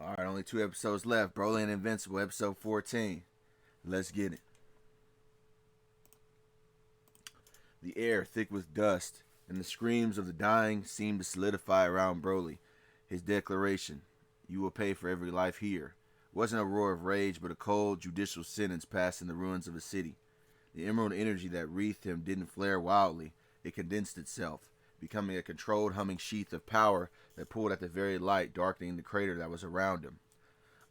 All right, only 2 episodes left. Broly and Invincible, episode 14. Let's get it. The air thick with dust, and the screams of the dying seemed to solidify around Broly. His declaration, "You will pay for every life here," wasn't a roar of rage, but a cold, judicial sentence passed in the ruins of a city. The emerald energy that wreathed him didn't flare wildly. It condensed itself, becoming a controlled humming sheath of power that pulled at the very light, darkening the crater that was around him.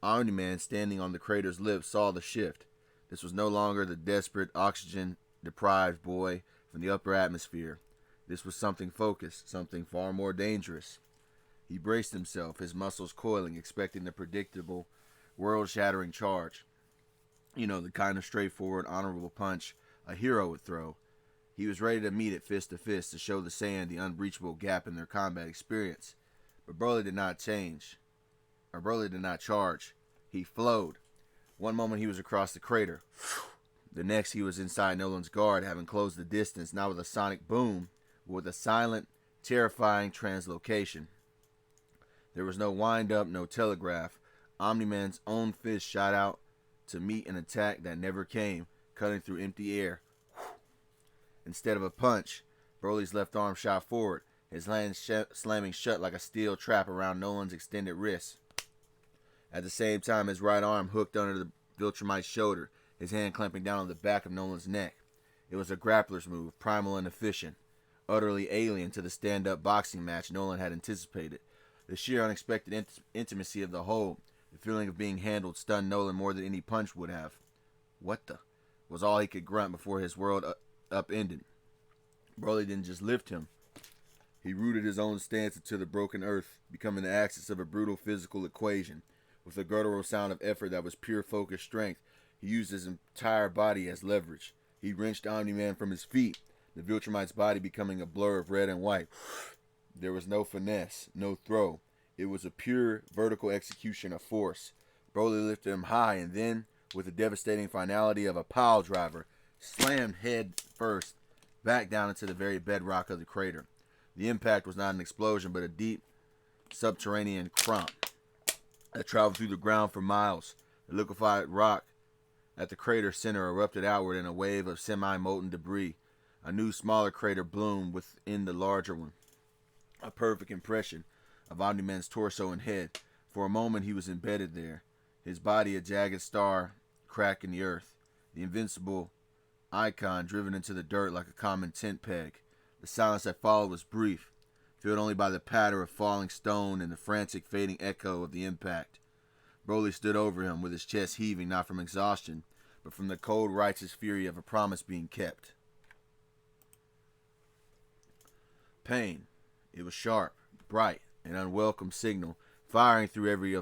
Omni Man, standing on the crater's lip, saw the shift. This was no longer the desperate, oxygen-deprived boy from the upper atmosphere. This was something focused, something far more dangerous. He braced himself, his muscles coiling, expecting the predictable, world-shattering charge. You know, the kind of straightforward, honorable punch a hero would throw. He was ready to meet it fist to fist to show the Saiyan the unbreachable gap in their combat experience. But Broly did not Broly did not charge. He flowed. One moment he was across the crater. The next he was inside Nolan's guard, having closed the distance, not with a sonic boom, but with a silent, terrifying translocation. There was no wind-up, no telegraph. Omni-Man's own fist shot out to meet an attack that never came, cutting through empty air. Instead of a punch, Broly's left arm shot forward, his hand slamming shut like a steel trap around Nolan's extended wrist. At the same time, his right arm hooked under the Viltrumite's shoulder, his hand clamping down on the back of Nolan's neck. It was a grappler's move, primal and efficient, utterly alien to the stand-up boxing match Nolan had anticipated. The sheer unexpected intimacy of the hold, the feeling of being handled, stunned Nolan more than any punch would have. "What the?" was all he could grunt before his world upended. Broly didn't just lift him. He rooted his own stance into the broken earth, becoming the axis of a brutal physical equation. With a guttural sound of effort that was pure focused strength, he used his entire body as leverage. He wrenched Omni-Man from his feet, the Viltrumite's body becoming a blur of red and white. There was no finesse, no throw. It was a pure vertical execution of force. Broly lifted him high and then, with the devastating finality of a pile driver, slammed head first back down into the very bedrock of the crater. The impact was not an explosion, but a deep subterranean crump that traveled through the ground for miles. The liquefied rock at the crater center erupted outward in a wave of semi-molten debris. A new, smaller crater bloomed within the larger one. A perfect impression of Omni-Man's torso and head. For a moment he was embedded there, his body a jagged star crack in the earth, the invincible icon driven into the dirt like a common tent peg. The silence that followed was brief, filled only by the patter of falling stone and the frantic fading echo of the impact. Broly stood over him with his chest heaving, not from exhaustion, but from the cold righteous fury of a promise being kept. Pain. It was sharp, bright, an unwelcome signal, firing through every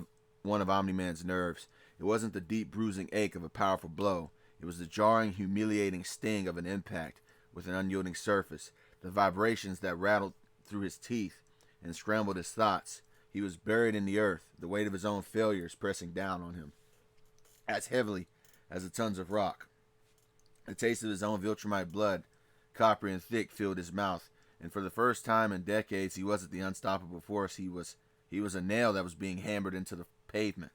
one of Omni-Man's nerves. It wasn't the deep bruising ache of a powerful blow. It was the jarring, humiliating sting of an impact with an unyielding surface, the vibrations that rattled through his teeth and scrambled his thoughts. He was buried in the earth, the weight of his own failures pressing down on him, as heavily as the tons of rock. The taste of his own Viltrumite blood, coppery and thick, filled his mouth, and for the first time in decades he wasn't the unstoppable force. He was a nail that was being hammered into the pavement.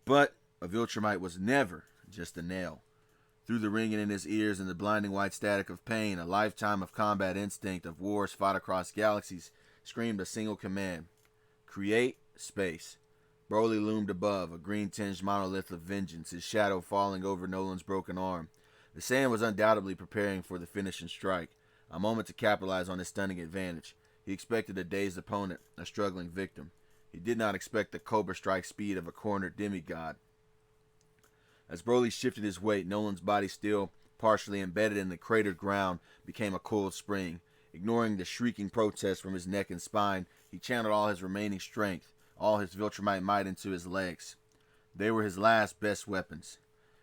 But a Viltrumite was never just a nail. Through the ringing in his ears and the blinding white static of pain, a lifetime of combat instinct, of wars fought across galaxies, screamed a single command: create space. Broly loomed above, a green-tinged monolith of vengeance, his shadow falling over Nolan's broken arm. The Saiyan was undoubtedly preparing for the finishing strike, a moment to capitalize on his stunning advantage. He expected a dazed opponent, a struggling victim. He did not expect the Cobra Strike speed of a cornered demigod. As Broly shifted his weight, Nolan's body, still partially embedded in the cratered ground, became a coiled spring. Ignoring the shrieking protest from his neck and spine, he channeled all his remaining strength, all his Viltrumite might into his legs. They were his last best weapons.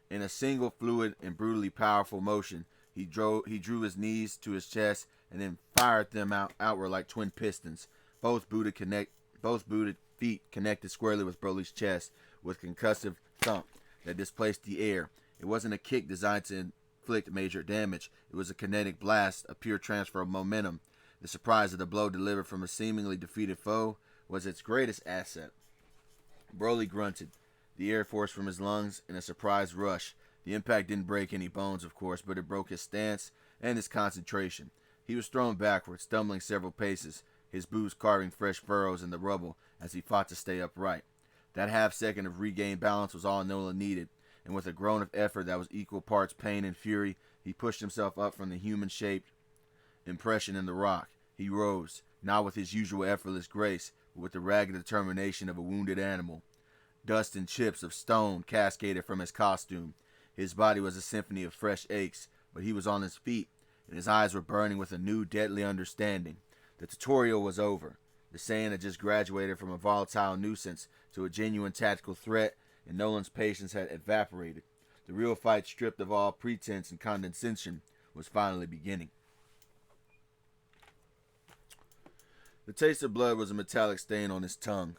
In a single fluid and brutally powerful motion, he drew his knees to his chest and then fired them outward like twin pistons. Both booted feet connected squarely with Broly's chest with concussive thump that displaced the air. It wasn't a kick designed to inflict major damage. It was a kinetic blast, a pure transfer of momentum. The surprise of the blow delivered from a seemingly defeated foe was its greatest asset. Broly grunted, the air forced from his lungs in a surprise rush. The impact didn't break any bones, of course, but it broke his stance and his concentration. He was thrown backwards, stumbling several paces, his boots carving fresh furrows in the rubble as he fought to stay upright. That half second of regained balance was all Nolan needed, and with a groan of effort that was equal parts pain and fury, he pushed himself up from the human-shaped impression in the rock. He rose, not with his usual effortless grace, but with the ragged determination of a wounded animal. Dust and chips of stone cascaded from his costume. His body was a symphony of fresh aches, but he was on his feet, and his eyes were burning with a new, deadly understanding. The tutorial was over. The Saiyan had just graduated from a volatile nuisance to a genuine tactical threat, and Nolan's patience had evaporated. The real fight, stripped of all pretense and condescension, was finally beginning. The taste of blood was a metallic stain on his tongue,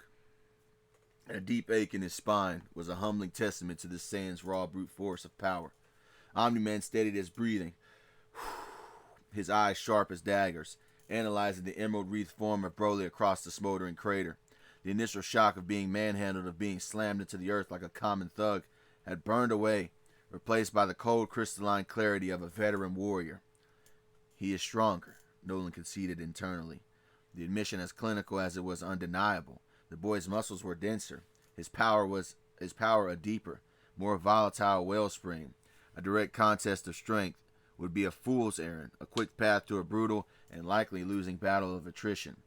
and a deep ache in his spine was a humbling testament to this Saiyan's raw brute force of power. Omni Man steadied his breathing, his eyes sharp as daggers, analyzing the emerald-wreathed form of Broly across the smoldering crater. The initial shock of being manhandled, of being slammed into the earth like a common thug, had burned away, replaced by the cold crystalline clarity of a veteran warrior. He is stronger, Nolan conceded internally. The admission as clinical as it was undeniable. The boy's muscles were denser. His power a deeper, more volatile wellspring. A direct contest of strength would be a fool's errand, a quick path to a brutal and likely losing battle of attrition.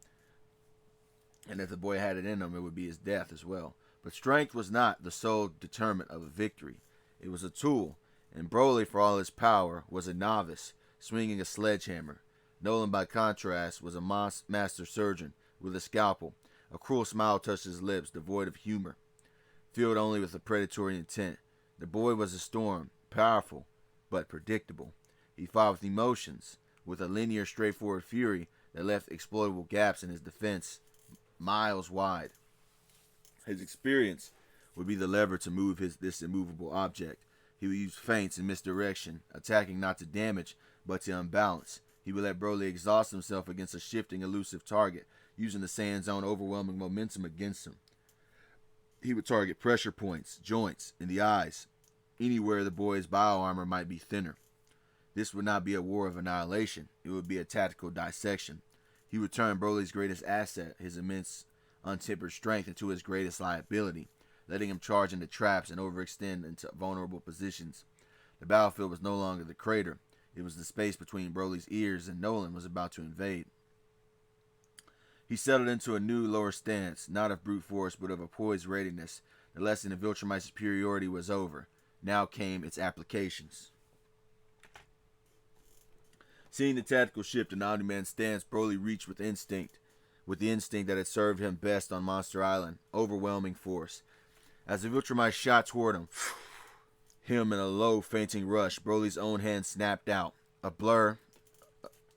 And if the boy had it in him, it would be his death as well. But strength was not the sole determinant of a victory. It was a tool, and Broly, for all his power, was a novice, swinging a sledgehammer. Nolan, by contrast, was a master surgeon with a scalpel. A cruel smile touched his lips, devoid of humor, filled only with a predatory intent. The boy was a storm, powerful, but predictable. He fought with emotions, with a linear, straightforward fury that left exploitable gaps in his defense miles wide. His experience would be the lever to move this immovable object. He would use feints and misdirection, attacking not to damage, but to unbalance. He would let Broly exhaust himself against a shifting, elusive target, using the Saiyan's own overwhelming momentum against him. He would target pressure points, joints, in the eyes, anywhere the boy's bioarmor might be thinner. This would not be a war of annihilation. It would be a tactical dissection. He would turn Broly's greatest asset, his immense, untempered strength, into his greatest liability, letting him charge into traps and overextend into vulnerable positions. The battlefield was no longer the crater. It was the space between Broly's ears, and Nolan was about to invade. He settled into a new, lower stance, not of brute force, but of a poised readiness. The lesson of Viltrumite's superiority was over. Now came its applications. Seeing the tactical shift in Omni Man's stance, Broly reached with the instinct that had served him best on Monster Island. Overwhelming force. As the Viltrumite shot toward him in a low, fainting rush, Broly's own hand snapped out. A blur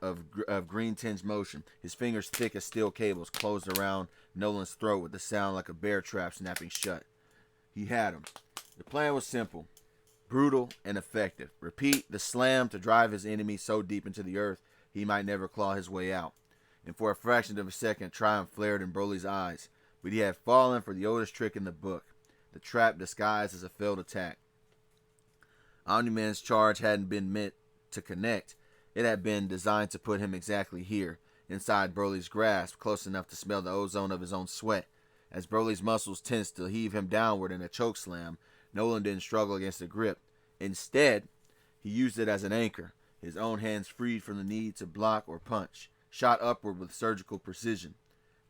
of green-tinged motion. His fingers, thick as steel cables, closed around Nolan's throat with a sound like a bear trap snapping shut. He had him. The plan was simple, brutal, and effective. Repeat the slam to drive his enemy so deep into the earth he might never claw his way out. And for a fraction of a second, triumph flared in Broly's eyes. But he had fallen for the oldest trick in the book, the trap disguised as a failed attack. Omni-Man's charge hadn't been meant to connect. It had been designed to put him exactly here, inside Broly's grasp, close enough to smell the ozone of his own sweat. As Broly's muscles tensed to heave him downward in a chokeslam, Nolan didn't struggle against the grip. Instead, he used it as an anchor, his own hands freed from the need to block or punch, shot upward with surgical precision.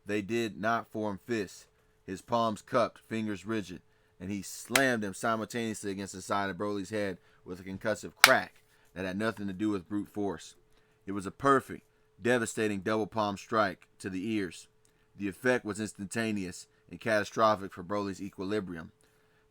They did not form fists, his palms cupped, fingers rigid, and he slammed them simultaneously against the side of Broly's head with a concussive crack that had nothing to do with brute force. It was a perfect, devastating double palm strike to the ears. The effect was instantaneous and catastrophic for Broly's equilibrium.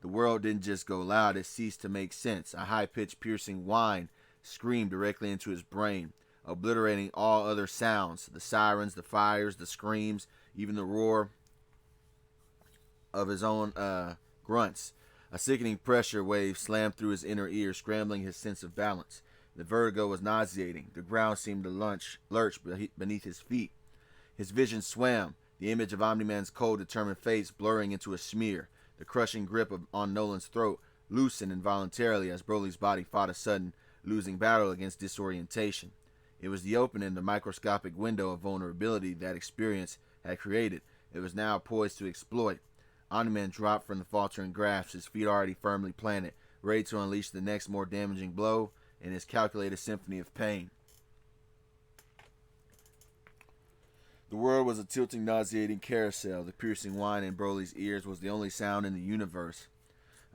The world didn't just go loud, it ceased to make sense. A high-pitched, piercing whine screamed directly into his brain, obliterating all other sounds, the sirens, the fires, the screams, even the roar of his own grunts. A sickening pressure wave slammed through his inner ear, scrambling his sense of balance. The vertigo was nauseating. The ground seemed to lurch beneath his feet. His vision swam, the image of Omni-Man's cold, determined face blurring into a smear. The crushing grip on Nolan's throat loosened involuntarily as Broly's body fought a sudden, losing battle against disorientation. It was the opening, the microscopic window of vulnerability that experience had created. It was now poised to exploit. Omni Man dropped from the faltering grasp, his feet already firmly planted, ready to unleash the next more damaging blow in his calculated symphony of pain. The world was a tilting, nauseating carousel. The piercing whine in Broly's ears was the only sound in the universe.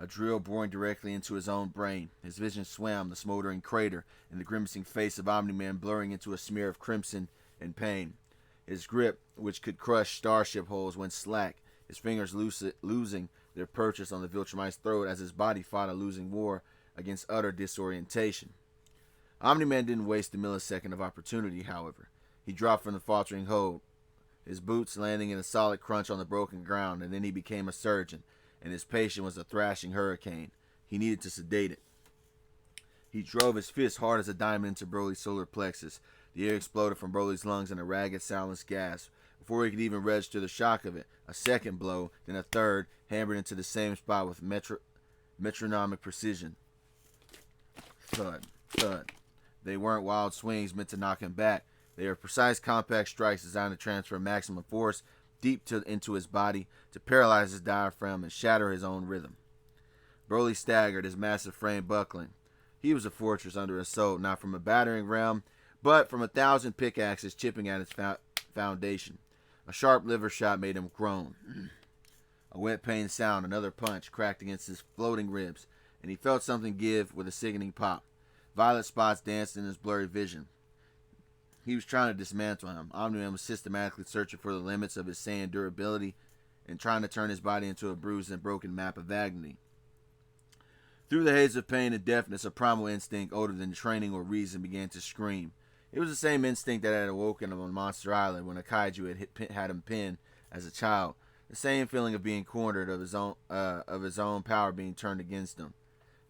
A drill boring directly into his own brain. His vision swam, the smoldering crater, and the grimacing face of Omni-Man blurring into a smear of crimson and pain. His grip, which could crush starship hulls, went slack, his fingers losing their purchase on the Viltrumite's throat as his body fought a losing war against utter disorientation. Omni-Man didn't waste a millisecond of opportunity, however. He dropped from the faltering hold, his boots landing in a solid crunch on the broken ground, and then he became a surgeon, and his patient was a thrashing hurricane. He needed to sedate it. He drove his fist hard as a diamond into Broly's solar plexus. The air exploded from Broly's lungs in a ragged, soundless gasp. Before he could even register the shock of it, a second blow, then a third, hammered into the same spot with metronomic precision. Thud, thud. They weren't wild swings meant to knock him back. They were precise, compact strikes designed to transfer maximum force deep into his body, to paralyze his diaphragm and shatter his own rhythm. Broly staggered, his massive frame buckling. He was a fortress under assault, not from a battering ram, but from 1,000 pickaxes chipping at its foundation. A sharp liver shot made him groan. A wet pain sound, another punch, cracked against his floating ribs, and he felt something give with a sickening pop. Violet spots danced in his blurry vision. He was trying to dismantle him. Omni-Man was systematically searching for the limits of his Saiyan durability and trying to turn his body into a bruised and broken map of agony. Through the haze of pain and deafness, a primal instinct older than training or reason began to scream. It was the same instinct that had awoken him on Monster Island when a kaiju had him pinned as a child. The same feeling of being cornered, of his own power being turned against him.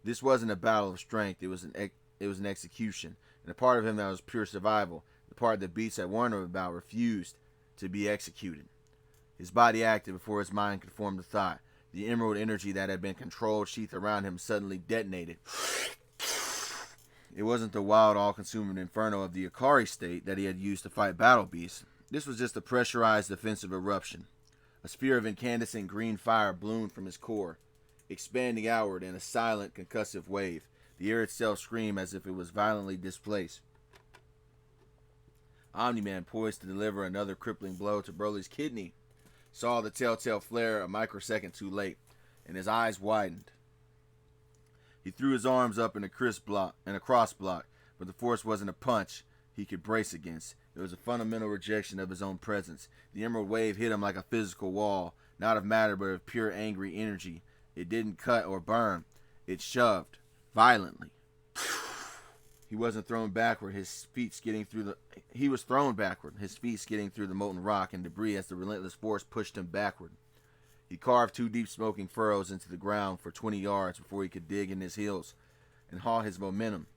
This wasn't a battle of strength. It was an execution, and a part of him that was pure survival. The part that Beats had warned him about refused to be executed. His body acted before his mind could form the thought. The emerald energy that had been controlled sheath around him suddenly detonated. It wasn't the wild, all-consuming inferno of the Ikari state that he had used to fight battle beasts. This was just a pressurized defensive eruption. A sphere of incandescent green fire bloomed from his core, expanding outward in a silent, concussive wave. The air itself screamed as if it was violently displaced. Omni-Man, poised to deliver another crippling blow to Broly's kidney, saw the telltale flare a microsecond too late, and his eyes widened. He threw his arms up in a cross block, but the force wasn't a punch he could brace against. It was a fundamental rejection of his own presence. The emerald wave hit him like a physical wall, not of matter but of pure angry energy. It didn't cut or burn. It shoved, violently. He wasn't thrown backward, his feet skidding through the molten rock and debris as the relentless force pushed him backward. He carved 2 deep smoking furrows into the ground for 20 yards before he could dig in his heels and haul his momentum.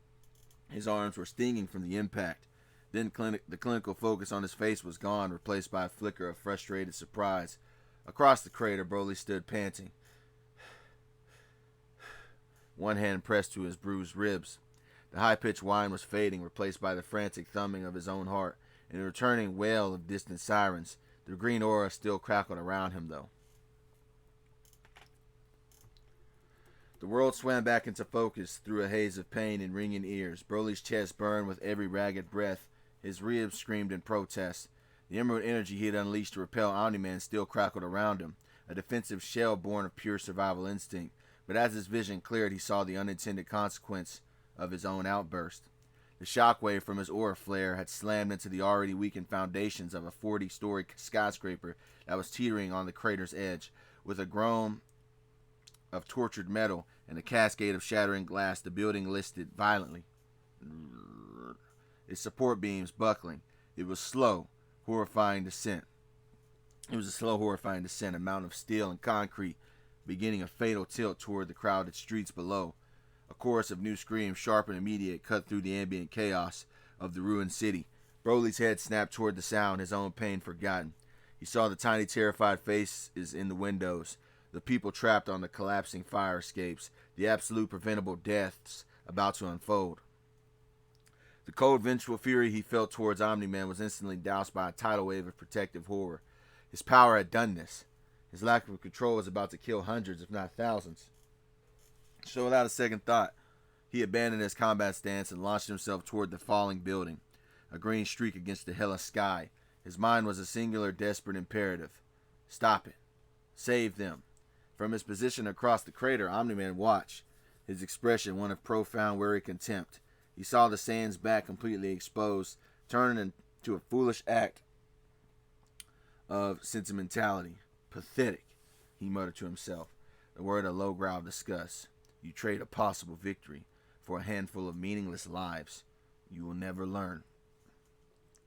His arms were stinging from the impact. Then the clinical focus on his face was gone, replaced by a flicker of frustrated surprise. Across the crater, Broly stood panting, one hand pressed to his bruised ribs. The high-pitched whine was fading, replaced by the frantic thumping of his own heart, and the returning wail of distant sirens. The green aura still crackled around him, though. The world swam back into focus through a haze of pain and ringing ears. Broly's chest burned with every ragged breath. His ribs screamed in protest. The emerald energy he had unleashed to repel Omni-Man still crackled around him, a defensive shell born of pure survival instinct. But as his vision cleared, he saw the unintended consequence of his own outburst. The shockwave from his aura flare had slammed into the already weakened foundations of a 40-story skyscraper that was teetering on the crater's edge. With a groan of tortured metal and a cascade of shattering glass, the building listed violently, its support beams buckling. It was slow, horrifying descent. A mountain of steel and concrete beginning a fatal tilt toward the crowded streets below. A chorus of new screams, sharp and immediate, cut through the ambient chaos of the ruined city. Broly's head snapped toward the sound, his own pain forgotten. He saw the tiny, terrified faces in the windows, the people trapped on the collapsing fire escapes, the absolute preventable deaths about to unfold. The cold, vengeful fury he felt towards Omni Man was instantly doused by a tidal wave of protective horror. His power had done this. His lack of control was about to kill hundreds, if not thousands. So without a second thought, he abandoned his combat stance and launched himself toward the falling building, a green streak against the hellish sky. His mind was a singular, desperate imperative. Stop it. Save them. From his position across the crater, Omni-Man watched, his expression one of profound, weary contempt. He saw the Saiyans' back completely exposed, turning into a foolish act of sentimentality. Pathetic, he muttered to himself, the word a low growl of disgust. You trade a possible victory for a handful of meaningless lives. You will never learn.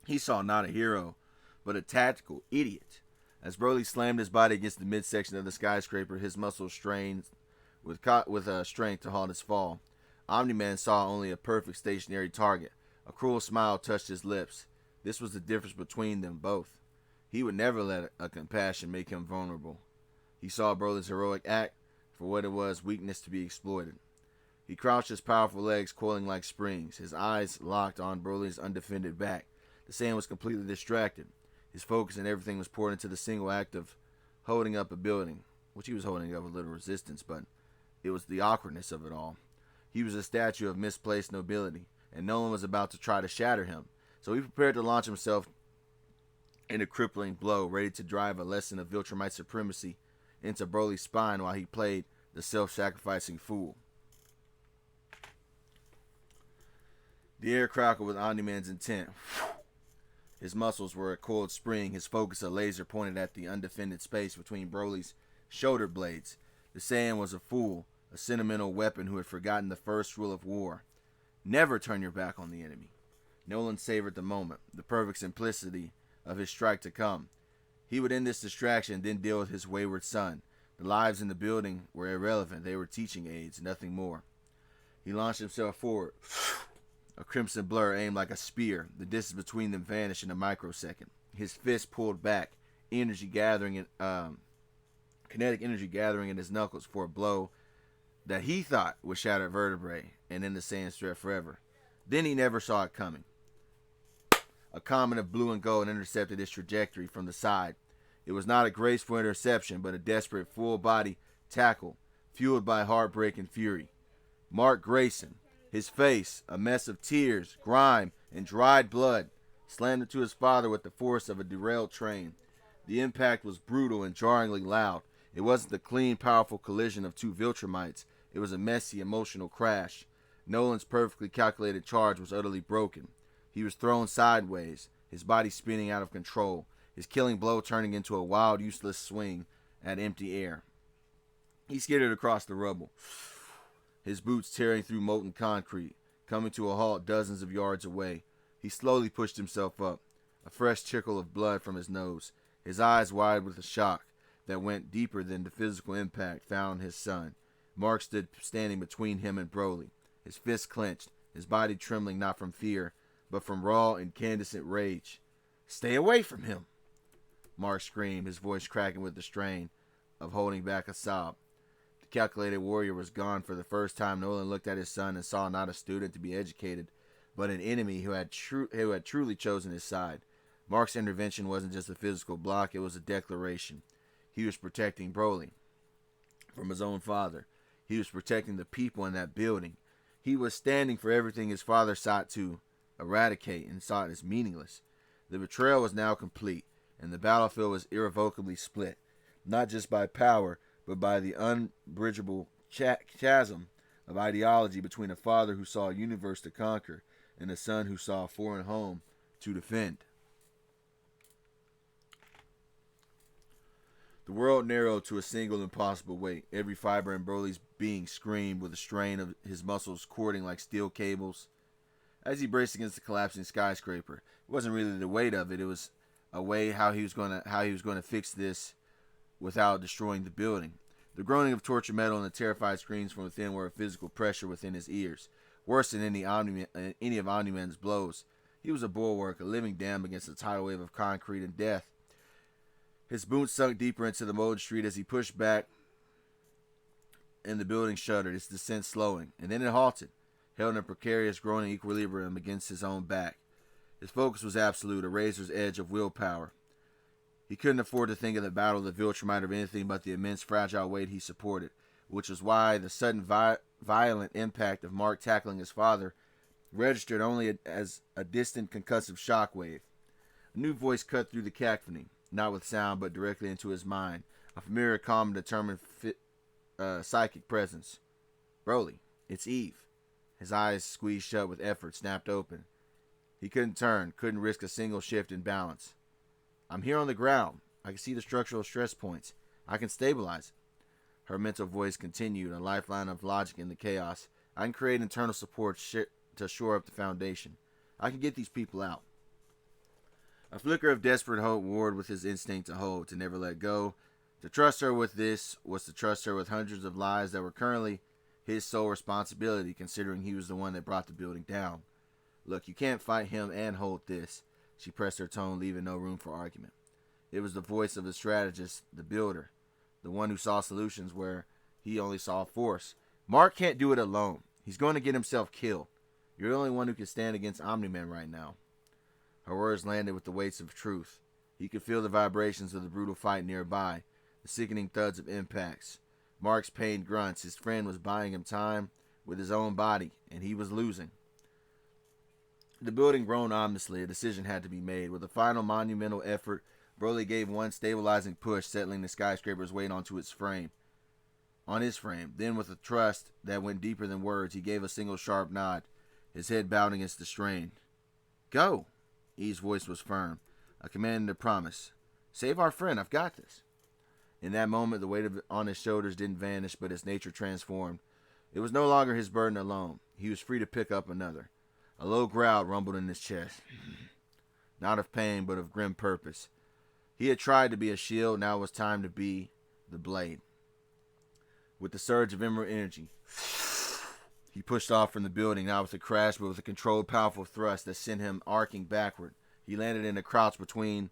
He saw not a hero, but a tactical idiot. As Broly slammed his body against the midsection of the skyscraper, his muscles strained with strength to halt his fall. Omni-Man saw only a perfect stationary target. A cruel smile touched his lips. This was the difference between them both. He would never let a compassion make him vulnerable. He saw Broly's heroic act for what it was, weakness to be exploited. He crouched, his powerful legs coiling like springs, his eyes locked on Broly's undefended back. The Saiyan was completely distracted. His focus and everything was poured into the single act of holding up a building, which he was holding up with little resistance, but it was the awkwardness of it all. He was a statue of misplaced nobility, and Nolan was about to try to shatter him, so he prepared to launch himself in a crippling blow, ready to drive a lesson of Viltrumite supremacy into Broly's spine while he played the self-sacrificing fool. The air crackled with Omni-Man's intent. His muscles were a coiled spring, his focus a laser pointed at the undefended space between Broly's shoulder blades. The Saiyan was a fool, a sentimental weapon who had forgotten the first rule of war. Never turn your back on the enemy. Nolan savored the moment, the perfect simplicity of his strike to come. He would end this distraction and then deal with his wayward son. The lives in the building were irrelevant. They were teaching aids, nothing more. He launched himself forward. A crimson blur aimed like a spear. The distance between them vanished in a microsecond. His fist pulled back, kinetic energy gathering in his knuckles for a blow that he thought would shatter vertebrae and end the Saiyan's threat forever. Then he never saw it coming. A comet of blue and gold intercepted his trajectory from the side. It was not a graceful interception, but a desperate full-body tackle, fueled by heartbreak and fury. Mark Grayson, his face a mess of tears, grime, and dried blood, slammed into his father with the force of a derailed train. The impact was brutal and jarringly loud. It wasn't the clean, powerful collision of two Viltrumites. It was a messy, emotional crash. Nolan's perfectly calculated charge was utterly broken. He was thrown sideways, his body spinning out of control, his killing blow turning into a wild, useless swing at empty air. He skidded across the rubble, his boots tearing through molten concrete, coming to a halt dozens of yards away. He slowly pushed himself up, a fresh trickle of blood from his nose, his eyes wide with a shock that went deeper than the physical impact found his son. Mark stood standing between him and Broly, his fists clenched, his body trembling not from fear, but from raw, incandescent rage. "Stay away from him!" Mark screamed, his voice cracking with the strain of holding back a sob. The calculated warrior was gone. For the first time, Nolan looked at his son and saw not a student to be educated, but an enemy who had truly chosen his side. Mark's intervention wasn't just a physical block, it was a declaration. He was protecting Broly from his own father. He was protecting the people in that building. He was standing for everything his father sought to eradicate and sought as meaningless. The betrayal was now complete, and the battlefield was irrevocably split, not just by power, but by the unbridgeable chasm of ideology between a father who saw a universe to conquer and a son who saw a foreign home to defend. The world narrowed to a single impossible weight. Every fiber in Broly's being screamed with the strain of his muscles cording like steel cables. As he braced against the collapsing skyscraper, it wasn't really the weight of it. It was a way how he was going to fix this without destroying the building. The groaning of tortured metal and the terrified screams from within were a physical pressure within his ears, worse than any of Omni-Man's blows. He was a bulwark, a living dam against a tidal wave of concrete and death. His boots sunk deeper into the molded street as he pushed back and the building shuddered, its descent slowing, and then it halted, held in a precarious groaning equilibrium against his own back. His focus was absolute, a razor's edge of willpower. He couldn't afford to think of the battle of the Viltrumite of anything but the immense fragile weight he supported, which was why the sudden violent impact of Mark tackling his father registered only as a distant concussive shockwave. A new voice cut through the cacophony, not with sound but directly into his mind, a familiar, calm, and determined psychic presence. Broly, it's Eve. His eyes, squeezed shut with effort, snapped open. He couldn't turn, couldn't risk a single shift in balance. I'm here on the ground. I can see the structural stress points. I can stabilize it. Her mental voice continued, a lifeline of logic in the chaos. I can create internal support to shore up the foundation. I can get these people out. A flicker of desperate hope warred with his instinct to hold, to never let go. To trust her with this was to trust her with hundreds of lives that were currently his sole responsibility, considering he was the one that brought the building down. Look, you can't fight him and hold this. She pressed her tone, leaving no room for argument. It was the voice of the strategist, the builder, the one who saw solutions where he only saw force. Mark can't do it alone. He's going to get himself killed. You're the only one who can stand against Omni Man right now. Her words landed with the weights of truth. He could feel the vibrations of the brutal fight nearby, the sickening thuds of impacts. Mark's pained grunts. His friend was buying him time with his own body, and he was losing. The building groaned ominously. A decision had to be made. With a final monumental effort, Broly gave one stabilizing push, settling the skyscraper's weight onto its frame. On his frame. Then, with a thrust that went deeper than words, he gave a single sharp nod, his head bowed against the strain. Go! Eve's voice was firm, a command and a promise. Save our friend, I've got this. In that moment, the weight on his shoulders didn't vanish, but his nature transformed. It was no longer his burden alone. He was free to pick up another. A low growl rumbled in his chest. Not of pain, but of grim purpose. He had tried to be a shield, now it was time to be the blade. With the surge of emerald energy, he pushed off from the building, not with a crash, but with a controlled, powerful thrust that sent him arcing backward. He landed in a crouch between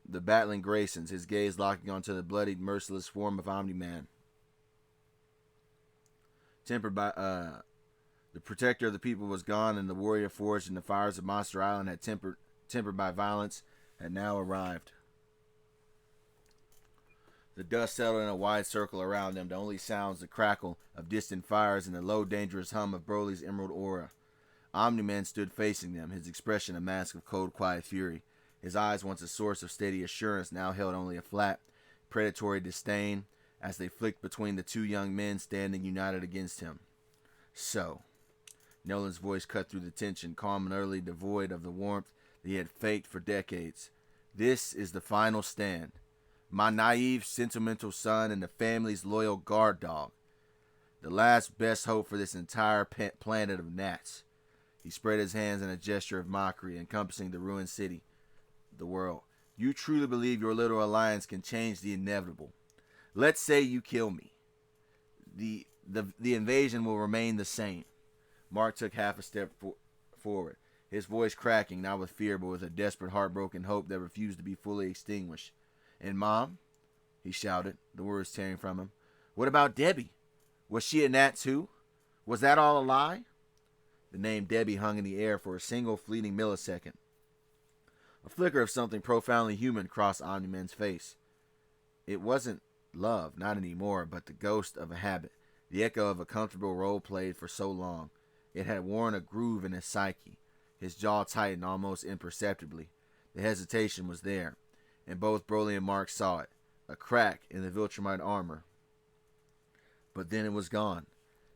the battling Graysons, his gaze locking onto the bloodied, merciless form of Omni Man. Tempered by, the protector of the people was gone, and the warrior forged in the fires of Monster Island had tempered by violence, had now arrived. The dust settled in a wide circle around them, the only sounds the crackle of distant fires and the low, dangerous hum of Broly's emerald aura. Omni-Man stood facing them, his expression a mask of cold, quiet fury. His eyes, once a source of steady assurance, now held only a flat, predatory disdain as they flicked between the two young men standing united against him. So, Nolan's voice cut through the tension, calm and utterly devoid of the warmth that he had faked for decades. This is the final stand. My naive, sentimental son and the family's loyal guard dog. The last best hope for this entire planet of gnats. He spread his hands in a gesture of mockery, encompassing the ruined city, the world. You truly believe your little alliance can change the inevitable. Let's say you kill me. The invasion will remain the same. Mark took half a step forward, his voice cracking, not with fear, but with a desperate, heartbroken hope that refused to be fully extinguished. And Mom? He shouted, the words tearing from him. What about Debbie? Was she a gnat too? Was that all a lie? The name Debbie hung in the air for a single fleeting millisecond. A flicker of something profoundly human crossed Omni-Man's face. It wasn't love, not anymore, but the ghost of a habit, the echo of a comfortable role played for so long. It had worn a groove in his psyche. His jaw tightened almost imperceptibly. The hesitation was there, and both Broly and Mark saw it, a crack in the Viltrumite armor. But then it was gone,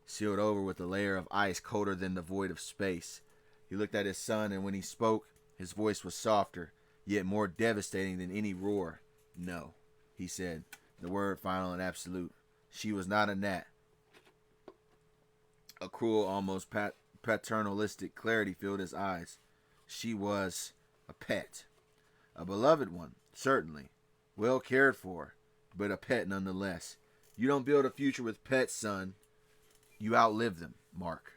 sealed over with a layer of ice colder than the void of space. He looked at his son, and when he spoke, his voice was softer, yet more devastating than any roar. No, he said, the word final and absolute. She was not a gnat. A cruel, almost paternalistic clarity filled his eyes. She was a pet. A beloved one, certainly. Well cared for, but a pet nonetheless. You don't build a future with pets, son. You outlive them, Mark.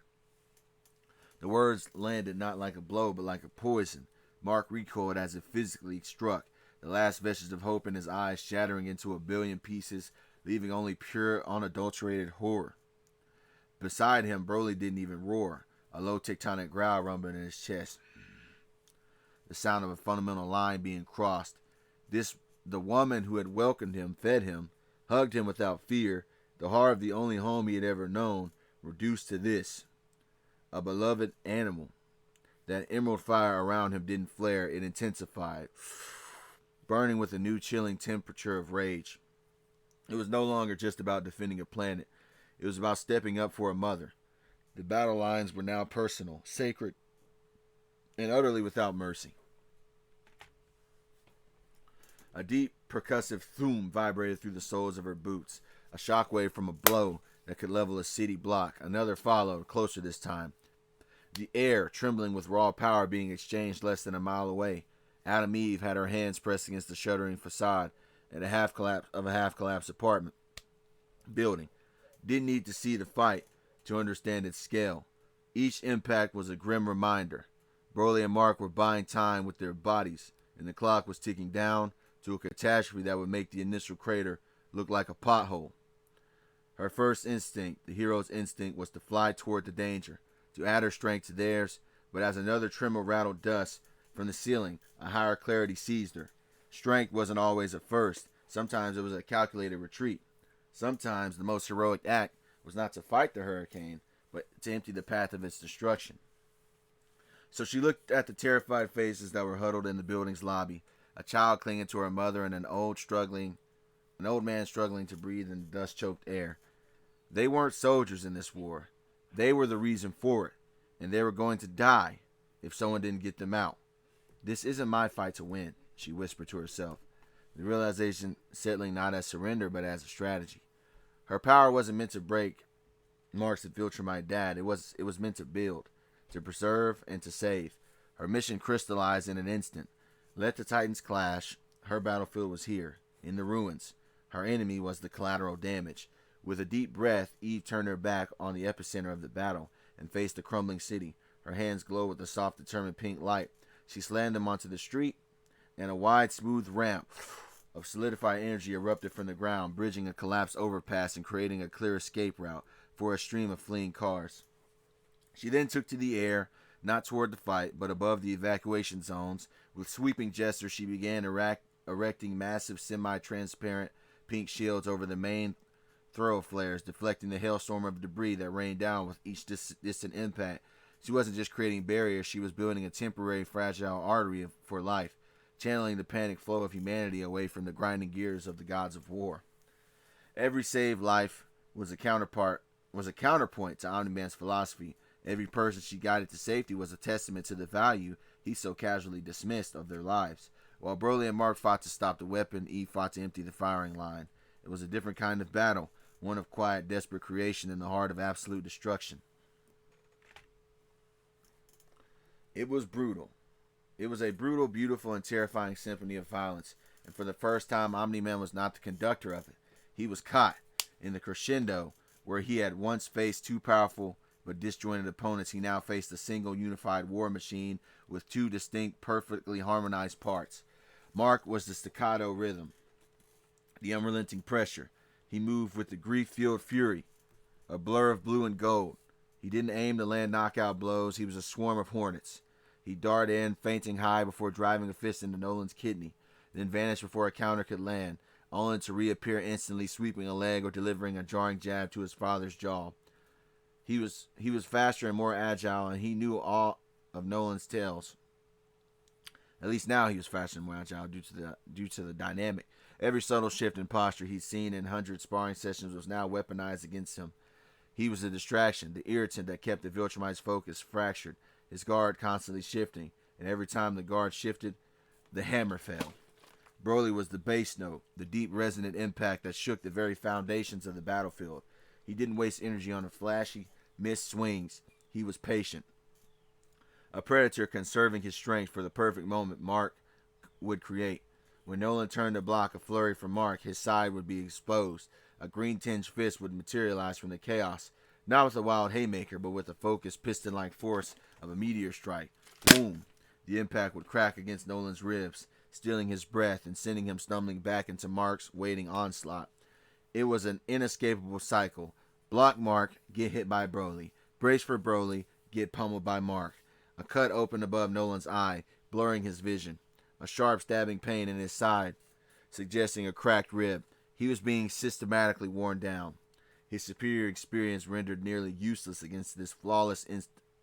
The words landed not like a blow, but like a poison. Mark recoiled as if physically struck, the last vestige of hope in his eyes shattering into a billion pieces leaving only pure, unadulterated horror. Beside him, Broly didn't even roar, a low tectonic growl rumbling in his chest. The sound of a fundamental line being crossed. The woman who had welcomed him, fed him, hugged him without fear, the heart of the only home he had ever known, reduced to this. A beloved animal. That emerald fire around him didn't flare, it intensified, burning with a new chilling temperature of rage. It was no longer just about defending a planet. It was about stepping up for a mother. The battle lines were now personal, sacred, and utterly without mercy. A deep, percussive thum vibrated through the soles of her boots, a shockwave from a blow that could level a city block. Another followed, closer this time. The air trembling with raw power being exchanged less than a mile away. Adam Eve had her hands pressed against the shuddering facade of a half-collapsed apartment building. Didn't need to see the fight to understand its scale. Each impact was a grim reminder. Broly and Mark were buying time with their bodies, and the clock was ticking down to a catastrophe that would make the initial crater look like a pothole. Her first instinct, the hero's instinct, was to fly toward the danger, to add her strength to theirs, but as another tremor rattled dust from the ceiling, a higher clarity seized her. Strength wasn't always a first. Sometimes it was a calculated retreat. Sometimes the most heroic act was not to fight the hurricane, but to empty the path of its destruction. So she looked at the terrified faces that were huddled in the building's lobby, a child clinging to her mother and an old man struggling to breathe in the dust-choked air. They weren't soldiers in this war. They were the reason for it, and they were going to die if someone didn't get them out. This isn't my fight to win, she whispered to herself, the realization settling not as surrender but as a strategy. Her power wasn't meant to break Mark's and Viltrumite dad. It was meant to build, to preserve, and to save. Her mission crystallized in an instant. Let the Titans clash. Her battlefield was here, in the ruins. Her enemy was the collateral damage. With a deep breath, Eve turned her back on the epicenter of the battle and faced the crumbling city. Her hands glowed with a soft, determined pink light. She slammed them onto the street, and a wide, smooth ramp of solidified energy erupted from the ground, bridging a collapsed overpass and creating a clear escape route for a stream of fleeing cars. She then took to the air, not toward the fight, but above the evacuation zones. With sweeping gestures, she began erecting massive, semi-transparent pink shields over the main thoroughfares, deflecting the hailstorm of debris that rained down with each distant impact. She wasn't just creating barriers, she was building a temporary, fragile artery for life, channeling the panic flow of humanity away from the grinding gears of the gods of war. Every saved life was a counterpoint to Omni Man's philosophy. Every person she guided to safety was a testament to the value he so casually dismissed of their lives. While Broly and Mark fought to stop the weapon, Eve fought to empty the firing line. It was a different kind of battle, one of quiet, desperate creation in the heart of absolute destruction. It was brutal. It was a brutal, beautiful, and terrifying symphony of violence, and for the first time, Omni Man was not the conductor of it. He was caught in the crescendo where he had once faced two powerful but disjointed opponents. He now faced a single unified war machine with two distinct, perfectly harmonized parts. Mark was the staccato rhythm, the unrelenting pressure. He moved with the grief-fueled fury, a blur of blue and gold. He didn't aim to land knockout blows. He was a swarm of hornets. He darted in, feinting high before driving a fist into Nolan's kidney, then vanished before a counter could land, only to reappear instantly, sweeping a leg or delivering a jarring jab to his father's jaw. He was faster and more agile, and he knew all of Nolan's tales. At least now he was faster and more agile due to the dynamic. Every subtle shift in posture he'd seen in 100 sparring sessions was now weaponized against him. He was a distraction, the irritant that kept the Viltrumite's focus fractured, his guard constantly shifting, and every time the guard shifted, the hammer fell. Broly was the bass note, the deep resonant impact that shook the very foundations of the battlefield. He didn't waste energy on the flashy, missed swings. He was patient. A predator conserving his strength for the perfect moment Mark would create. When Nolan turned to block a flurry from Mark, his side would be exposed. A green-tinged fist would materialize from the chaos, not with a wild haymaker, but with the focused piston-like force of a meteor strike. Boom! The impact would crack against Nolan's ribs, stealing his breath and sending him stumbling back into Mark's waiting onslaught. It was an inescapable cycle. Block Mark, get hit by Broly. Brace for Broly, get pummeled by Mark. A cut opened above Nolan's eye, blurring his vision. A sharp stabbing pain in his side, suggesting a cracked rib. He was being systematically worn down. His superior experience rendered nearly useless against this flawless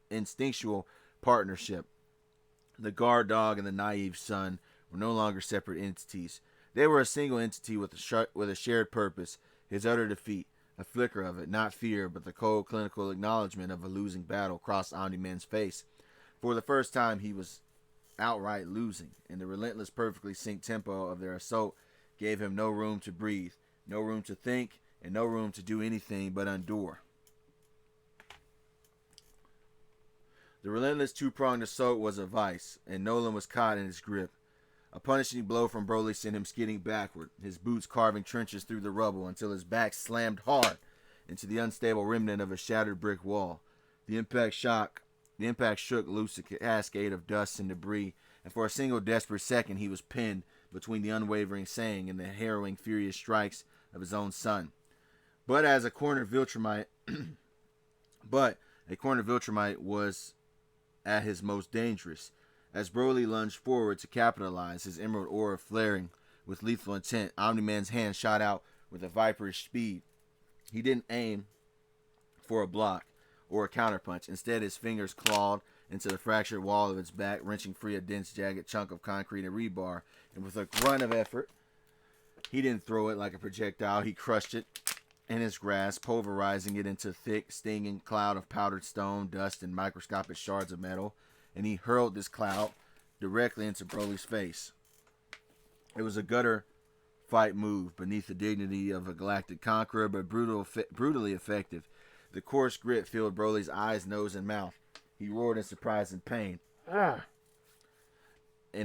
instinctual partnership. The guard dog and the naive son were no longer separate entities. They were a single entity with a shared purpose, his utter defeat. A flicker of it, not fear, but the cold clinical acknowledgement of a losing battle crossed Omni Man's face. For the first time, he was outright losing, and the relentless, perfectly synced tempo of their assault gave him no room to breathe, no room to think, and no room to do anything but endure. The relentless two-pronged assault was a vice, and Nolan was caught in his grip. A punishing blow from Broly sent him skidding backward, his boots carving trenches through the rubble until his back slammed hard into the unstable remnant of a shattered brick wall. The impact shook loose a cascade of dust and debris, and for a single desperate second he was pinned between the unwavering Saiyan and the harrowing, furious strikes of his own son. But a cornered Viltrumite was at his most dangerous. As Broly lunged forward to capitalize, his emerald aura flaring with lethal intent, Omni-Man's hand shot out with a viperish speed. He didn't aim for a block or a counterpunch. Instead, his fingers clawed into the fractured wall of its back, wrenching free a dense, jagged chunk of concrete and rebar. And with a grunt of effort, he didn't throw it like a projectile. He crushed it in his grasp, pulverizing it into a thick, stinging cloud of powdered stone, dust, and microscopic shards of metal. And he hurled this cloud directly into Broly's face. It was a gutter fight move beneath the dignity of a galactic conqueror, but brutally effective. The coarse grit filled Broly's eyes, nose, and mouth. He roared in surprise and pain. An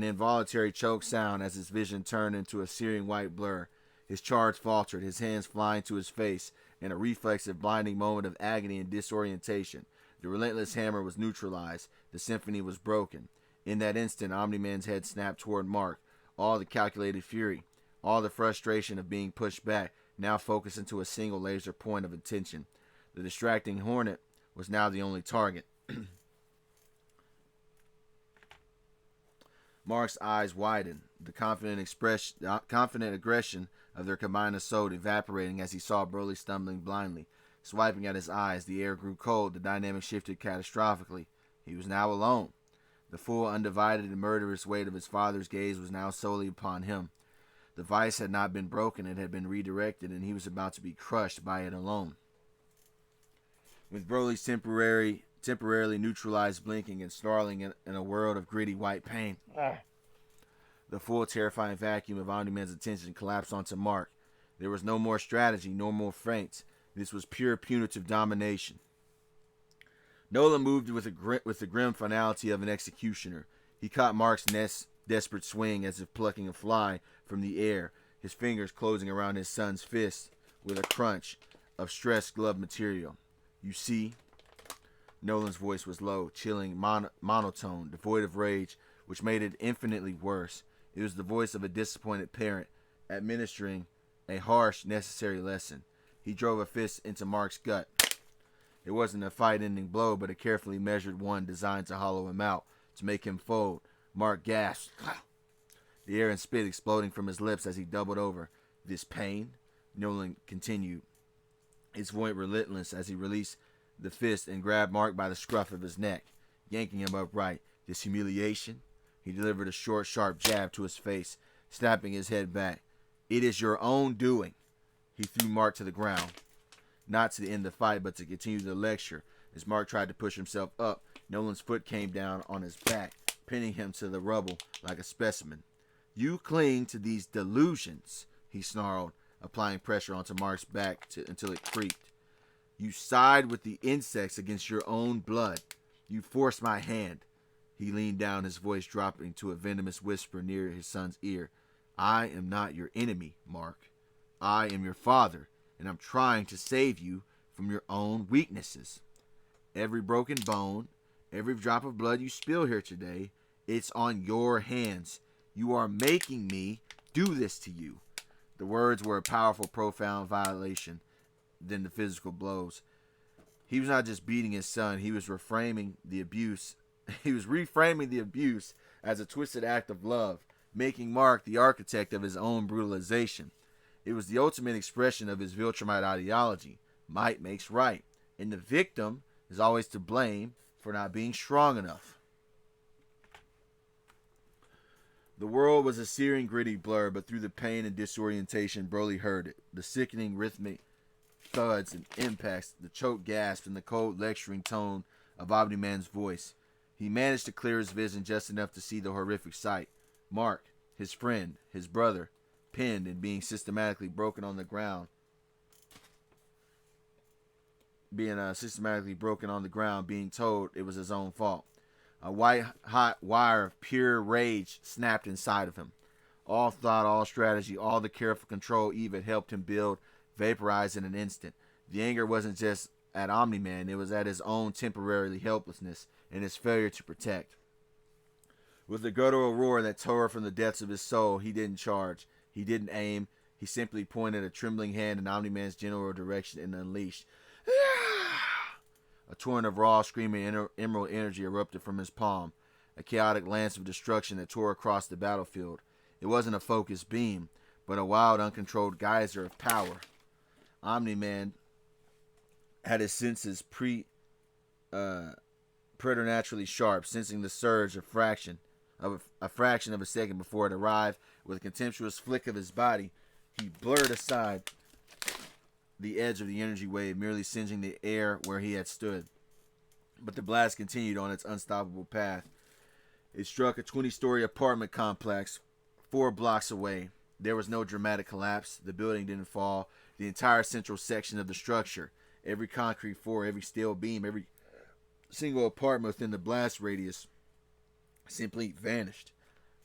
involuntary choke sound as his vision turned into a searing white blur. His charge faltered, his hands flying to his face in a reflexive, blinding moment of agony and disorientation. The relentless hammer was neutralized. The symphony was broken. In that instant, Omni-Man's head snapped toward Mark. All the calculated fury, all the frustration of being pushed back, now focused into a single laser point of attention. The distracting hornet was now the only target. Mark's eyes widened, the confident aggression of their combined assault evaporating as he saw Broly stumbling blindly. Swiping at his eyes, the air grew cold, the dynamic shifted catastrophically. He was now alone. The full, undivided, and murderous weight of his father's gaze was now solely upon him. The vice had not been broken, it had been redirected, and he was about to be crushed by it alone. With Broly's temporarily neutralized blinking and snarling in a world of gritty white pain, the full, terrifying vacuum of Omni-Man's attention collapsed onto Mark. There was no more strategy, no more feints. This was pure punitive domination. Nolan moved with the grim finality of an executioner. He caught Mark's desperate swing as if plucking a fly from the air, his fingers closing around his son's fist with a crunch of stressed glove material. You see? Nolan's voice was low, chilling, monotone, devoid of rage, which made it infinitely worse. It was the voice of a disappointed parent, administering a harsh, necessary lesson. He drove a fist into Mark's gut. It wasn't a fight-ending blow, but a carefully measured one designed to hollow him out, to make him fold. Mark gasped, the air and spit exploding from his lips as he doubled over. This pain? Nolan continued, his voice relentless as he released the fist and grabbed Mark by the scruff of his neck, yanking him upright. This humiliation? He delivered a short, sharp jab to his face, snapping his head back. It is your own doing. He threw Mark to the ground, not to end the fight, but to continue the lecture. As Mark tried to push himself up, Nolan's foot came down on his back, pinning him to the rubble like a specimen. You cling to these delusions, he snarled, applying pressure onto Mark's back until it creaked. You side with the insects against your own blood. You forced my hand. He leaned down, his voice dropping to a venomous whisper near his son's ear. I am not your enemy, Mark. I am your father, and I'm trying to save you from your own weaknesses. Every broken bone, every drop of blood you spill here today, it's on your hands. You are making me do this to you. The words were a powerful, profound violation than the physical blows. He was not just beating his son, he was reframing the abuse. He was reframing the abuse as a twisted act of love, making Mark the architect of his own brutalization. It was the ultimate expression of his Viltrumite ideology. Might makes right, and the victim is always to blame for not being strong enough. The world was a searing, gritty blur, but through the pain and disorientation, Broly heard it. The sickening rhythmic thuds and impacts, the choked gasps, and the cold lecturing tone of Omni Man's voice. He managed to clear his vision just enough to see the horrific sight. Mark, his friend, his brother, pinned and being systematically broken on the ground. Being told it was his own fault. A white-hot wire of pure rage snapped inside of him. All thought, all strategy, all the careful control Eve had helped him build vaporized in an instant. The anger wasn't just at Omni-Man, it was at his own temporary helplessness and his failure to protect. With a guttural roar that tore from the depths of his soul, he didn't charge. He didn't aim. He simply pointed a trembling hand in Omni-Man's general direction and unleashed. A torrent of raw, screaming emerald energy erupted from his palm, a chaotic lance of destruction that tore across the battlefield. It wasn't a focused beam, but a wild, uncontrolled geyser of power. Omni-Man had his senses preternaturally sharp, sensing the surge a fraction of a second before it arrived. With a contemptuous flick of his body, he blurred aside the edge of the energy wave, merely singeing the air where he had stood. But the blast continued on its unstoppable path. It struck a 20-story apartment complex 4 blocks away. There was no dramatic collapse. The building didn't fall. The entire central section of the structure, every concrete floor, every steel beam, every single apartment within the blast radius simply vanished,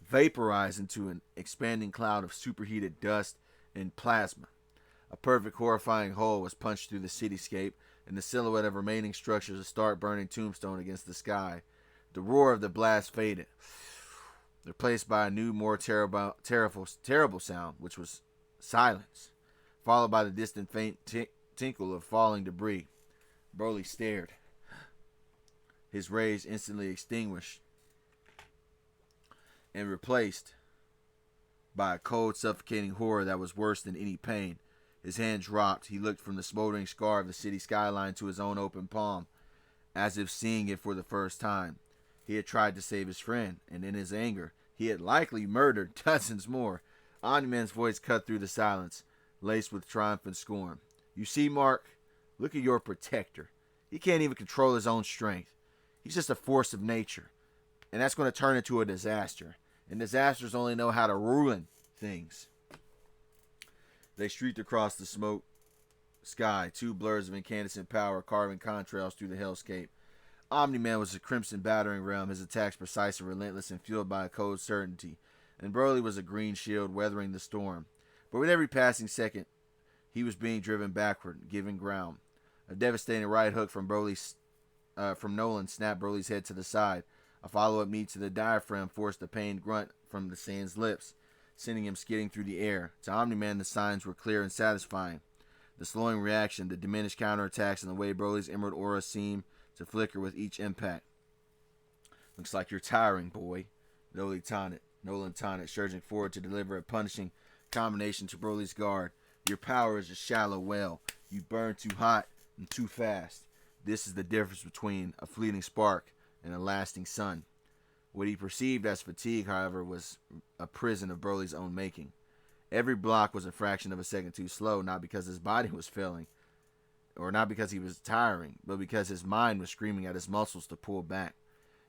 vaporized into an expanding cloud of superheated dust and plasma. A perfect, horrifying hole was punched through the cityscape, and the silhouette of remaining structures a stark burning tombstone against the sky. The roar of the blast faded, replaced by a new, more terrible sound, which was silence, followed by the distant faint tinkle of falling debris. Broly stared, his rage instantly extinguished and replaced by a cold, suffocating horror that was worse than any pain. His hand dropped. He looked from the smoldering scar of the city skyline to his own open palm, as if seeing it for the first time. He had tried to save his friend, and in his anger, he had likely murdered dozens more. Omni-Man's voice cut through the silence, laced with triumphant scorn. You see, Mark? Look at your protector. He can't even control his own strength. He's just a force of nature, and that's going to turn into a disaster. And disasters only know how to ruin things. They streaked across the smoke sky, 2 blurs of incandescent power carving contrails through the hellscape. Omni-Man was a crimson battering ram, his attacks precise and relentless and fueled by a cold certainty. And Broly was a green shield weathering the storm. But with every passing second, he was being driven backward, giving ground. A devastating right hook from Nolan snapped Broly's head to the side. A follow-up knee to the diaphragm forced a pained grunt from the Saiyan's lips, sending him skidding through the air. To Omni-Man, the signs were clear and satisfying. The slowing reaction, the diminished counterattacks, and the way Broly's emerald aura seemed to flicker with each impact. Looks like you're tiring, boy. Nolan taunted, surging forward to deliver a punishing combination to Broly's guard. Your power is a shallow well. You burn too hot and too fast. This is the difference between a fleeting spark and a lasting sun. What he perceived as fatigue, however, was a prison of Broly's own making. Every block was a fraction of a second too slow, not because his body was failing, or not because he was tiring, but because his mind was screaming at his muscles to pull back.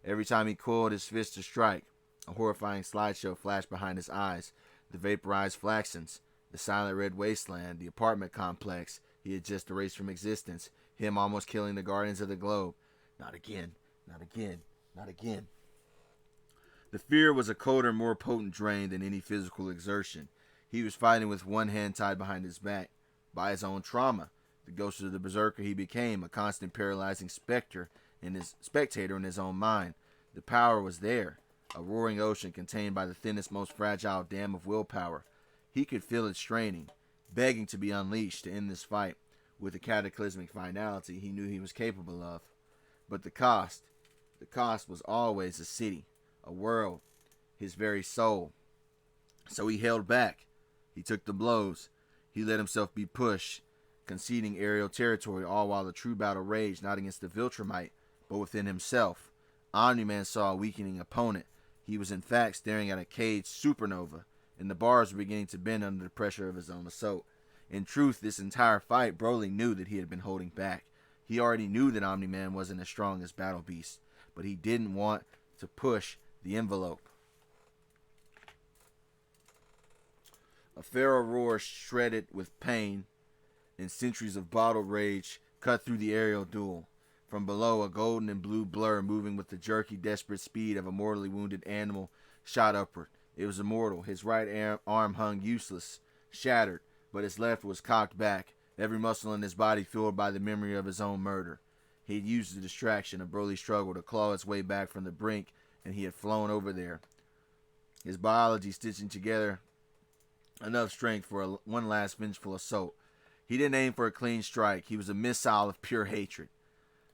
Every time he coiled his fist to strike, a horrifying slideshow flashed behind his eyes. The vaporized Flaxons, the silent red wasteland, the apartment complex he had just erased from existence, him almost killing the Guardians of the Globe. Not again, not again, not again. The fear was a colder, more potent drain than any physical exertion. He was fighting with one hand tied behind his back by his own trauma. The ghost of the berserker he became, a constant paralyzing spectator in his own mind. The power was there, a roaring ocean contained by the thinnest, most fragile dam of willpower. He could feel it straining, begging to be unleashed to end this fight with the cataclysmic finality he knew he was capable of. But the cost was always a city, a world, his very soul. So he held back. He took the blows. He let himself be pushed, conceding aerial territory, all while the true battle raged not against the Viltrumite, but within himself. Omni Man saw a weakening opponent. He was in fact staring at a caged supernova, and the bars were beginning to bend under the pressure of his own assault. In truth, this entire fight, Broly knew that he had been holding back. He already knew that Omni Man wasn't as strong as Battle Beast, but he didn't want to push the envelope. A feral roar shredded with pain and centuries of bottled rage cut through the aerial duel. From below, a golden and blue blur moving with the jerky, desperate speed of a mortally wounded animal shot upward. It was immortal. His right arm hung useless, shattered, but his left was cocked back, every muscle in his body fueled by the memory of his own murder. He had used the distraction of Broly's struggle to claw its way back from the brink, and he had flown over there, his biology stitching together enough strength for one last vengeful assault. He didn't aim for a clean strike. He was a missile of pure hatred.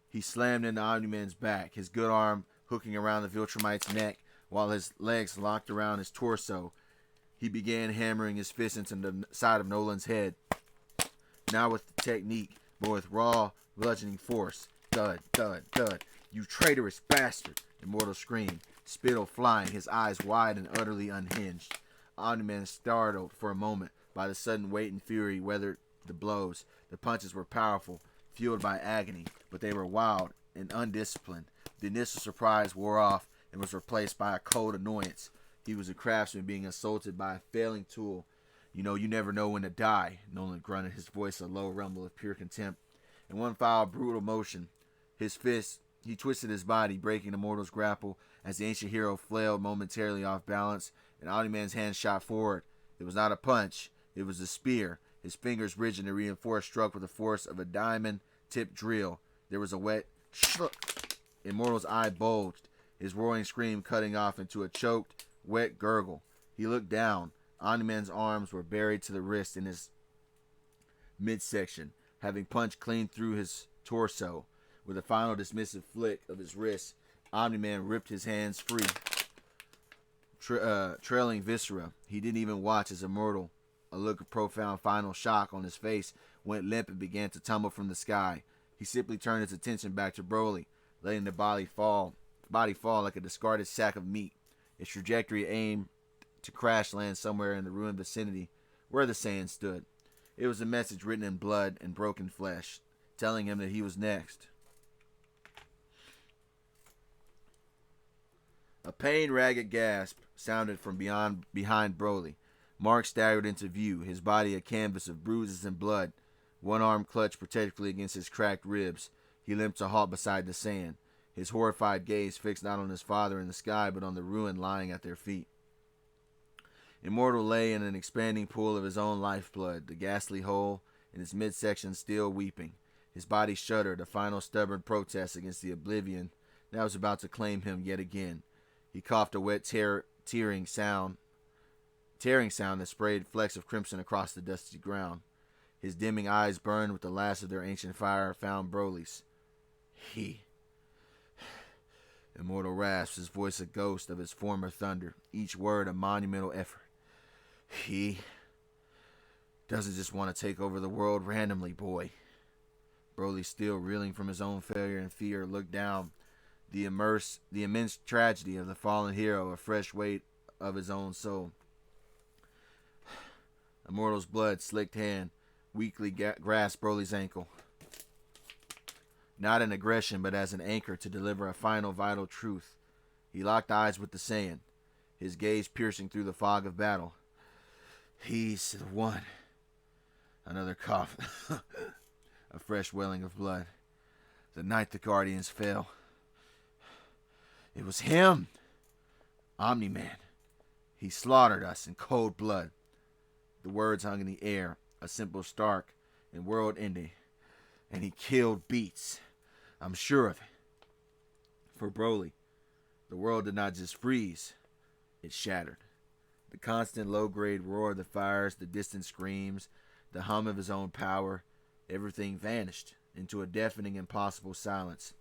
He slammed into Omni-Man's back, his good arm hooking around the Viltrumite's neck, while his legs locked around his torso. He began hammering his fist into the side of Nolan's head, now with technique, but with raw, bludgeoning force. Thud, thud, thud. "You traitorous bastard!" Immortal screamed, spittle flying, his eyes wide and utterly unhinged. Omni-Man, startled for a moment by the sudden weight and fury, weathered the blows. The punches were powerful, fueled by agony, but they were wild and undisciplined. The initial surprise wore off and was replaced by a cold annoyance. He was a craftsman being assaulted by a failing tool. "You know, you never know when to die," Nolan grunted, his voice a low rumble of pure contempt. In one foul, brutal motion, his fist, he twisted his body, breaking the mortal's grapple as the ancient hero flailed momentarily off balance, and Omni-Man's hand shot forward. It was not a punch, it was a spear. His fingers, rigid and reinforced, struck with the force of a diamond-tipped drill. There was a wet shluck. Immortal's eye bulged, his roaring scream cutting off into a choked, wet gurgle. He looked down. Omni-Man's arms were buried to the wrist in his midsection, having punched clean through his torso. With a final dismissive flick of his wrist, Omni-Man ripped his hands free, trailing viscera. He didn't even watch as Immortal, a look of profound final shock on his face, went limp and began to tumble from the sky. He simply turned his attention back to Broly, letting the body fall like a discarded sack of meat. Its trajectory aimed to crash land somewhere in the ruined vicinity where the Saiyans stood. It was a message written in blood and broken flesh, telling him that he was next. A pained, ragged gasp sounded from behind Broly. Mark staggered into view, his body a canvas of bruises and blood. One arm clutched protectively against his cracked ribs. He limped to halt beside the sand, his horrified gaze fixed not on his father in the sky, but on the ruin lying at their feet. Immortal lay in an expanding pool of his own lifeblood, the ghastly hole in his midsection still weeping. His body shuddered, a final stubborn protest against the oblivion that was about to claim him yet again. He coughed a wet, tearing sound that sprayed flecks of crimson across the dusty ground. His dimming eyes burned with the last of their ancient fire found Broly's. Immortal rasped, his voice a ghost of his former thunder, each word a monumental effort. He doesn't just want to take over the world randomly, boy. Broly, still reeling from his own failure and fear, looked down the immense tragedy of the fallen hero, a fresh weight of his own soul. Immortal's blood-slicked hand weakly grasped Broly's ankle, not in aggression, but as an anchor to deliver a final vital truth. He locked eyes with the Saiyan, his gaze piercing through the fog of battle. He's the one. Another cough. A fresh welling of blood. The night the Guardians fell. It was him. Omni Man. He slaughtered us in cold blood. The words hung in the air, a simple, stark, and world-ending. And he killed Beats. I'm sure of it. For Broly, the world did not just freeze. It shattered. The constant low-grade roar of the fires, the distant screams, the hum of his own power, everything vanished into a deafening, impossible silence.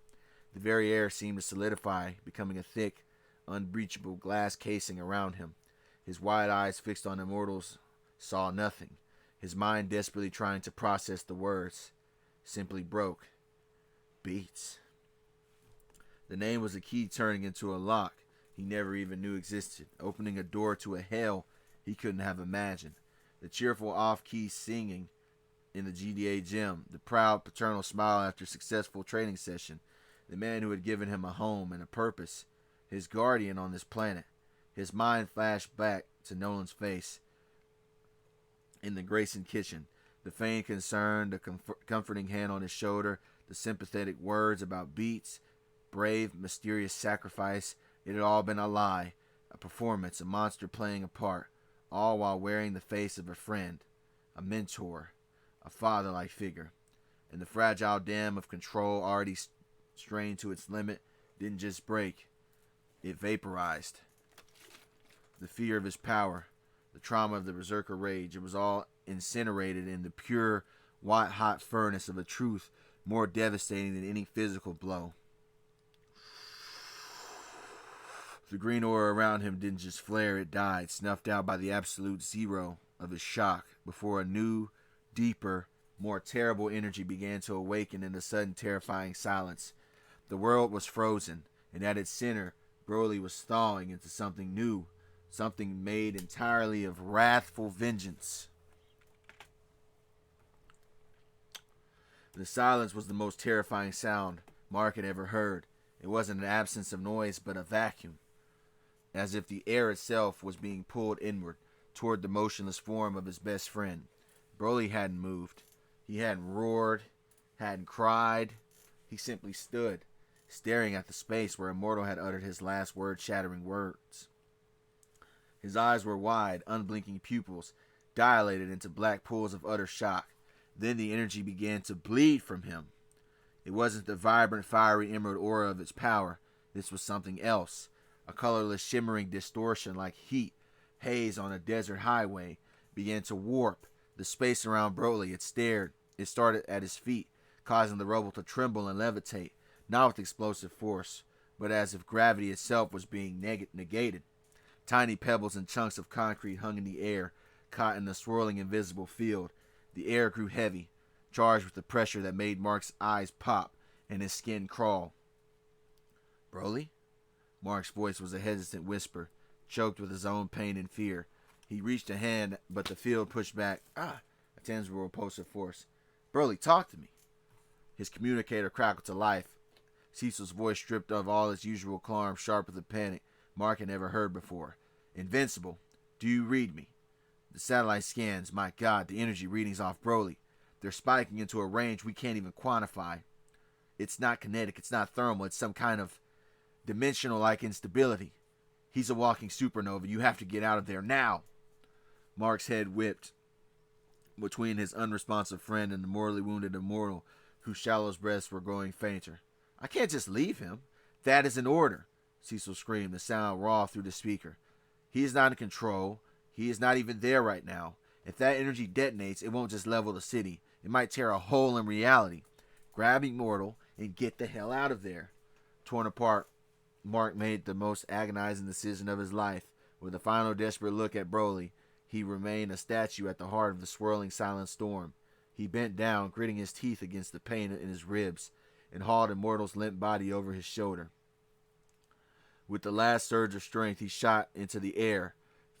The very air seemed to solidify, becoming a thick, unbreachable glass casing around him. His wide eyes fixed on immortals saw nothing, his mind desperately trying to process the words. Simply broke. Beats. The name was a key turning into a lock he never even knew existed, opening a door to a hell he couldn't have imagined. The cheerful off-key singing in the GDA gym, the proud paternal smile after a successful training session, the man who had given him a home and a purpose, his guardian on this planet. His mind flashed back to Nolan's face in the Grayson kitchen, the feigned concern, the comforting hand on his shoulder, the sympathetic words about Beats, brave, mysterious sacrifice. It had all been a lie, a performance, a monster playing a part, all while wearing the face of a friend, a mentor, a father-like figure. And the fragile dam of control, already strained to its limit, didn't just break, it vaporized. The fear of his power, the trauma of the berserker rage, it was all incinerated in the pure, white-hot furnace of a truth more devastating than any physical blow. The green aura around him didn't just flare, it died, snuffed out by the absolute zero of his shock, before a new, deeper, more terrible energy began to awaken in the sudden terrifying silence. The world was frozen, and at its center, Broly was thawing into something new, something made entirely of wrathful vengeance. The silence was the most terrifying sound Mark had ever heard. It wasn't an absence of noise, but a vacuum, as if the air itself was being pulled inward, toward the motionless form of his best friend. Broly hadn't moved. He hadn't roared, hadn't cried. He simply stood, staring at the space where Immortal had uttered his last word-shattering words. His eyes were wide, unblinking pupils, dilated into black pools of utter shock. Then the energy began to bleed from him. It wasn't the vibrant, fiery emerald aura of its power. This was something else. A colorless, shimmering distortion like heat, haze on a desert highway, began to warp the space around Broly. It started at his feet, causing the rubble to tremble and levitate, not with explosive force, but as if gravity itself was being negated. Tiny pebbles and chunks of concrete hung in the air, caught in the swirling invisible field. The air grew heavy, charged with the pressure that made Mark's eyes pop and his skin crawl. Broly? Mark's voice was a hesitant whisper, choked with his own pain and fear. He reached a hand, but the field pushed back. A tangible repulsive force. Broly, talk to me. His communicator crackled to life. Cecil's voice stripped of all its usual calm, sharp with the panic Mark had never heard before. Invincible, do you read me? The satellite scans, my God, the energy readings off Broly. They're spiking into a range we can't even quantify. It's not kinetic, it's not thermal, it's some kind of dimensional-like instability. He's a walking supernova. You have to get out of there now. Mark's head whipped between his unresponsive friend and the mortally wounded immortal, whose shallow breaths were growing fainter. I can't just leave him. That is an order, Cecil screamed, the sound raw through the speaker. He is not in control. He is not even there right now. If that energy detonates, it won't just level the city. It might tear a hole in reality. Grab Immortal and get the hell out of there. Torn apart, Mark made the most agonizing decision of his life. With a final desperate look at Broly, he remained a statue at the heart of the swirling silent storm. He bent down, gritting his teeth against the pain in his ribs, and hauled Immortal's limp body over his shoulder. With the last surge of strength, he shot into the air,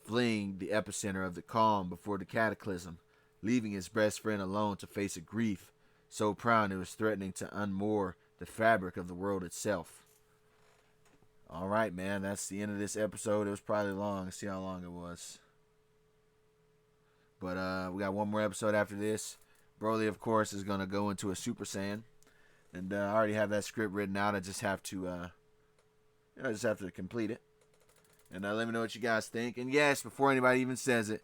fleeing the epicenter of the calm before the cataclysm, leaving his best friend alone to face a grief so profound it was threatening to unmoor the fabric of the world itself. All right, man, that's the end of this episode. It was probably long. Let's see how long it was. But we got one more episode after this. Broly, of course, is going to go into a Super Saiyan. And I already have that script written out. I just have to complete it. And let me know what you guys think. And yes, before anybody even says it,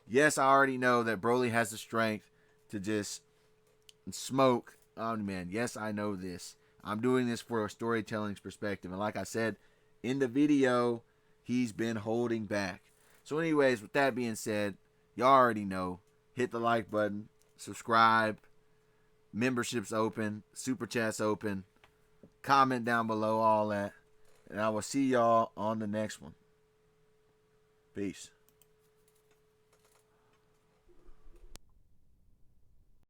yes, I already know that Broly has the strength to just smoke Omni Man. Yes, I know this. I'm doing this for a storytelling perspective. And like I said in the video, he's been holding back. So anyways, with that being said, y'all already know. Hit the like button, subscribe, memberships open, super chats open, comment down below, all that. And I will see y'all on the next one. Peace.